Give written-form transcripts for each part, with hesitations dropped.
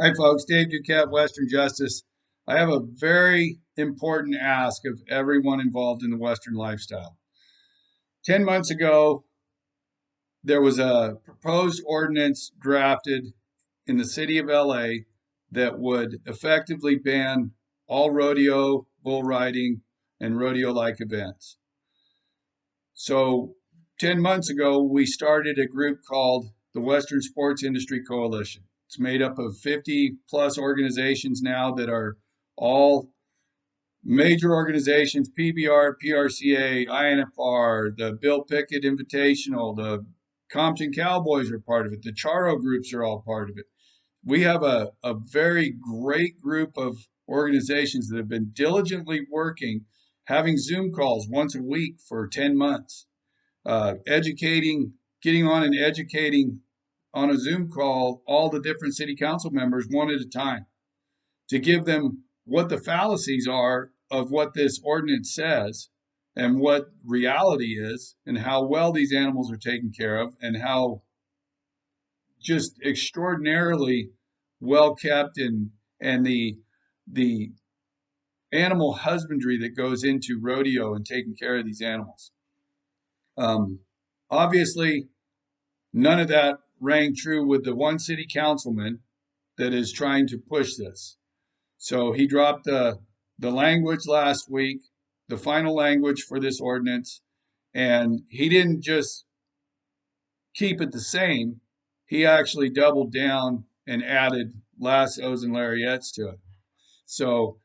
Hi, folks. Dave Duquette, Western Justice. I have a very important ask of everyone involved in the Western lifestyle. 10 months ago, there was a proposed ordinance drafted in the city of LA that would effectively ban all rodeo, bull riding, and rodeo-like events. So 10 months ago, we started a group called the Western Sports Industry Coalition. It's made up of 50 plus organizations now that are all major organizations: PBR, PRCA, INFR, the Bill Pickett Invitational, the Compton Cowboys are part of it, the charro groups are all part of it. We have a very great group of organizations that have been diligently working, having Zoom calls once a week for 10 months, educating, getting on and educating on a Zoom call all the different city council members one at a time to give them what the fallacies are of what this ordinance says and what reality is and how well these animals are taken care of and how just extraordinarily well kept and the animal husbandry that goes into rodeo and taking care of these animals. Um, Obviously, none of that rang true with the one city councilman that is trying to push this. So he dropped the language last week, the final language for this ordinance, and he didn't just keep it the same. He actually doubled down and added lassos and lariats to it. So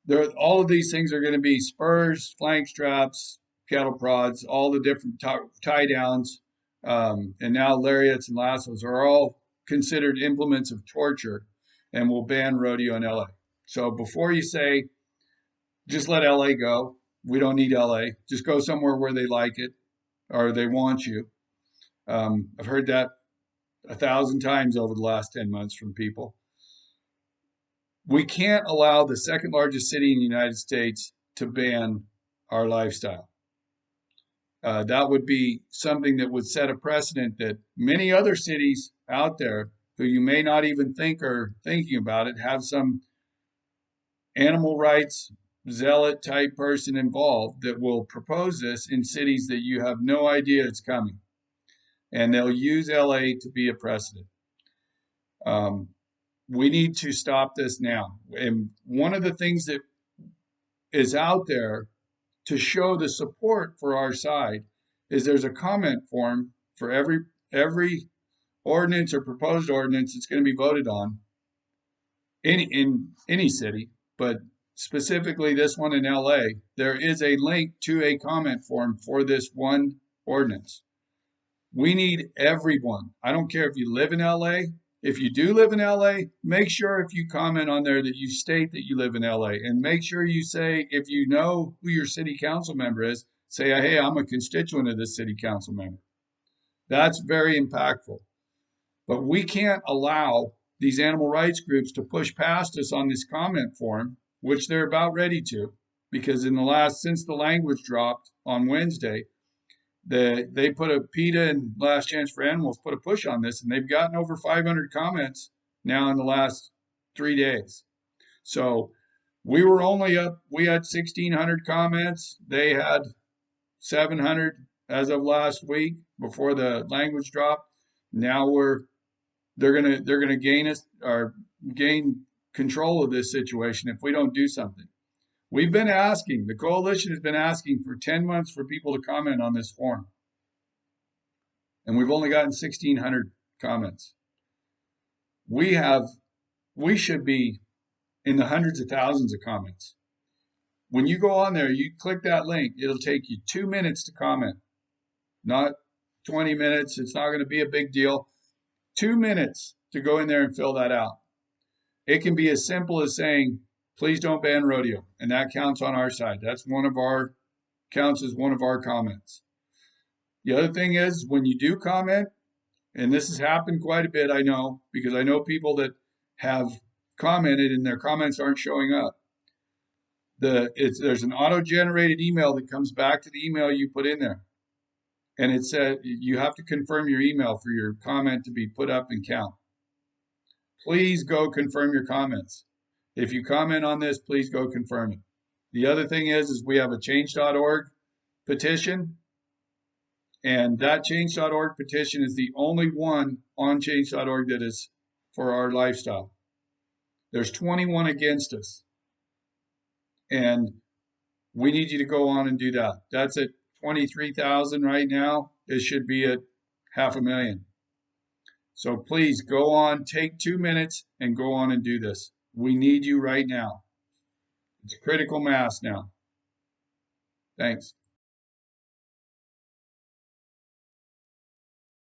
there, all of these things are going to be spurs, flank straps, cattle prods, all the different tie downs, and now lariats and lassos are all considered implements of torture, and will ban rodeo in LA. So before you say just let LA go, we don't need LA. Just go somewhere where they like it or they want you. I've heard that 1,000 times over the last 10 months from people. We can't allow the second largest city in the United States to ban our lifestyle. That would be something that would set a precedent that many other cities out there who you may not even think are thinking about it have some animal rights zealot type person involved that will propose this in cities that you have no idea it's coming. And they'll use LA to be a precedent. Um, we need to stop this now. And one of the things that is out there to show the support for our side is there's a comment form for every ordinance or proposed ordinance that's going to be voted on in any city, but specifically this one in LA. There is a link to a comment form for this one ordinance. We need everyone. I don't care if you live in LA. If you do live in LA, make sure if you comment on there that you state that you live in LA, and make sure you say, if you know who your city council member is, say, hey, I'm a constituent of this city council member. That's very impactful. But we can't allow these animal rights groups to push past us on this comment form, which they're about ready to, because since the language dropped on Wednesday, they put a PETA and Last Chance for Animals put a push on this, and they've gotten over 500 comments now in the last 3 days. So we were only up, we had 1,600 comments. They had 700 as of last week before the language dropped. Now they're gonna gain control of this situation if we don't do something. We've been asking, the coalition has been asking for 10 months for people to comment on this form. And we've only gotten 1,600 comments. We should be in the hundreds of thousands of comments. When you go on there, you click that link, it'll take you 2 minutes to comment, not 20 minutes. It's not going to be a big deal. 2 minutes to go in there and fill that out. It can be as simple as saying, please don't ban rodeo. And that counts on our side. Counts as one of our comments. The other thing is when you do comment, and this has happened quite a bit, I know, because I know people that have commented and their comments aren't showing up. There's an auto-generated email that comes back to the email you put in there. And it said you have to confirm your email for your comment to be put up and count. Please go confirm your comments. If you comment on this, please go confirm it. The other thing is we have a change.org petition, and that change.org petition is the only one on change.org that is for our lifestyle. There's 21 against us, and we need you to go on and do that. That's at 23,000 right now. It should be at 500,000. So please go on, take 2 minutes and go on and do this. We need you right now. It's critical mass now. Thanks.